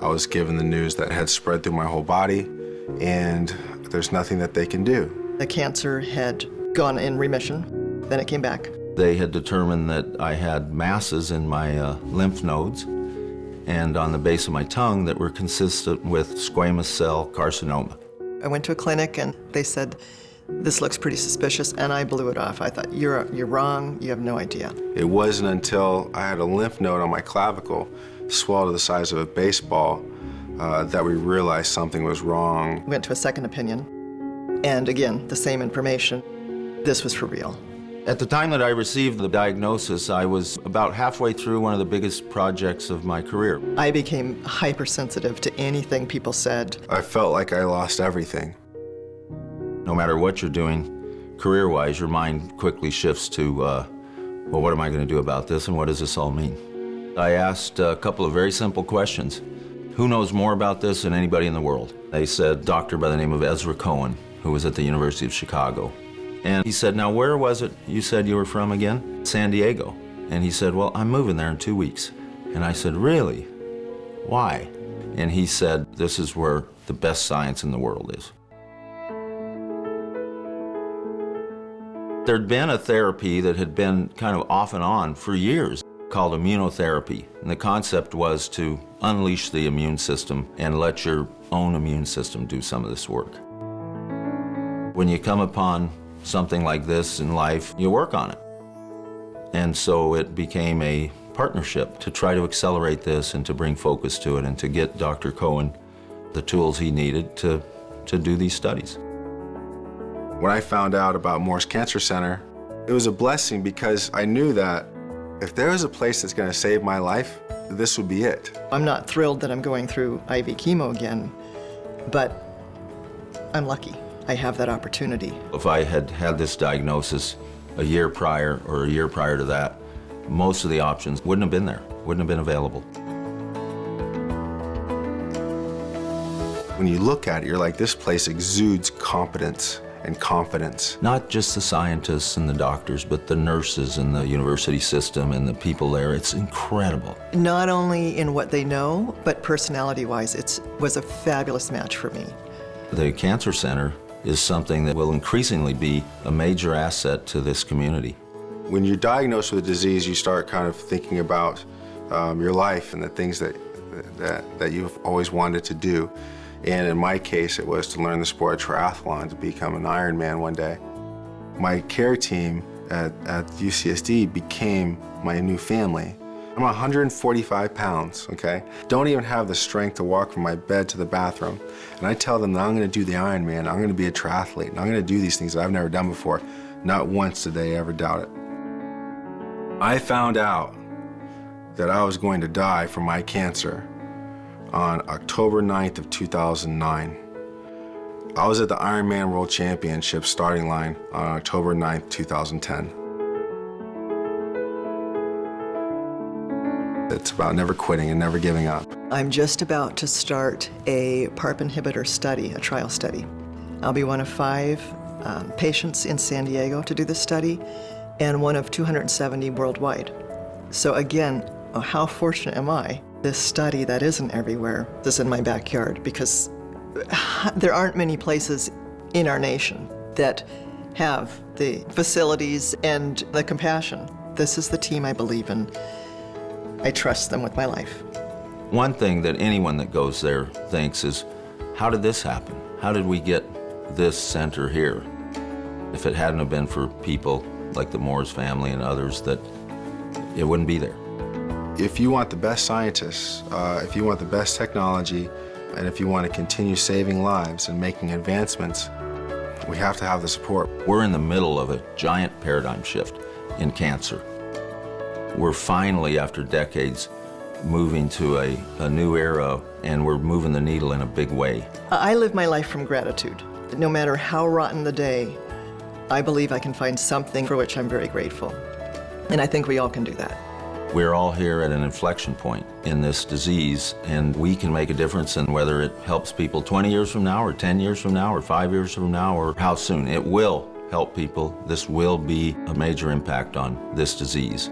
I was given the news that it had spread through my whole body, and there's nothing that they can do. The cancer had gone in remission, then it came back. They had determined that I had masses in my lymph nodes and on the base of my tongue that were consistent with squamous cell carcinoma. I went to a clinic and they said, "This looks pretty suspicious," and I blew it off. I thought, you're wrong, you have no idea. It wasn't until I had a lymph node on my clavicle, swelled to the size of a baseball, that we realized something was wrong. Went to a second opinion, and again, the same information. This was for real. At the time that I received the diagnosis, I was about halfway through one of the biggest projects of my career. I became hypersensitive to anything people said. I felt like I lost everything. No matter what you're doing, career-wise, your mind quickly shifts to, well, what am I going to do about this, and what does this all mean? I asked a couple of very simple questions. Who knows more about this than anybody in the world? They said, a doctor by the name of Ezra Cohen, who was at the University of Chicago. And he said, now where was it you said you were from again? San Diego. And he said, well, I'm moving there in 2 weeks. And I said, really? Why? And he said, this is where the best science in the world is. There'd been a therapy that had been kind of off and on for years called immunotherapy. And the concept was to unleash the immune system and let your own immune system do some of this work. When you come upon something like this in life, you work on it. And so it became a partnership to try to accelerate this and to bring focus to it and to get Dr. Cohen the tools he needed to do these studies. When I found out about Morris Cancer Center, it was a blessing because I knew that if there was a place that's going to save my life, this would be it. I'm not thrilled that I'm going through IV chemo again, but I'm lucky. I have that opportunity. If I had had this diagnosis a year prior or a year prior to that, most of the options wouldn't have been there, wouldn't have been available. When you look at it, you're like, this place exudes competence and confidence. Not just the scientists and the doctors, but the nurses and the university system and the people there. It's incredible. Not only in what they know, but personality-wise, it was a fabulous match for me. The Cancer Center is something that will increasingly be a major asset to this community. When you're diagnosed with a disease, you start kind of thinking about your life and the things that you've always wanted to do. And in my case, it was to learn the sport of triathlon, to become an Ironman one day. My care team at UCSD became my new family. I'm 145 pounds, okay? Don't even have the strength to walk from my bed to the bathroom. And I tell them that I'm gonna do the Ironman, I'm gonna be a triathlete, and I'm gonna do these things that I've never done before. Not once did they ever doubt it. I found out that I was going to die from my cancer on October 9th of 2009. I was at the Ironman World Championship starting line on October 9th, 2010. It's about never quitting and never giving up. I'm just about to start a PARP inhibitor study, a trial study. I'll be one of 5 patients in San Diego to do this study and one of 270 worldwide. So again, how fortunate am I? This study that isn't everywhere is in my backyard because there aren't many places in our nation that have the facilities and the compassion. This is the team I believe in. I trust them with my life. One thing that anyone that goes there thinks is, how did this happen? How did we get this center here? If it hadn't have been for people like the Moores family and others, that it wouldn't be there. If you want the best scientists, if you want the best technology, and if you want to continue saving lives and making advancements, we have to have the support. We're in the middle of a giant paradigm shift in cancer. We're finally, after decades, moving to a new era, and we're moving the needle in a big way. I live my life from gratitude. No matter how rotten the day, I believe I can find something for which I'm very grateful. And I think we all can do that. We're all here at an inflection point in this disease, and we can make a difference in whether it helps people 20 years from now, or 10 years from now, or 5 years from now, or how soon. It will help people. This will be a major impact on this disease.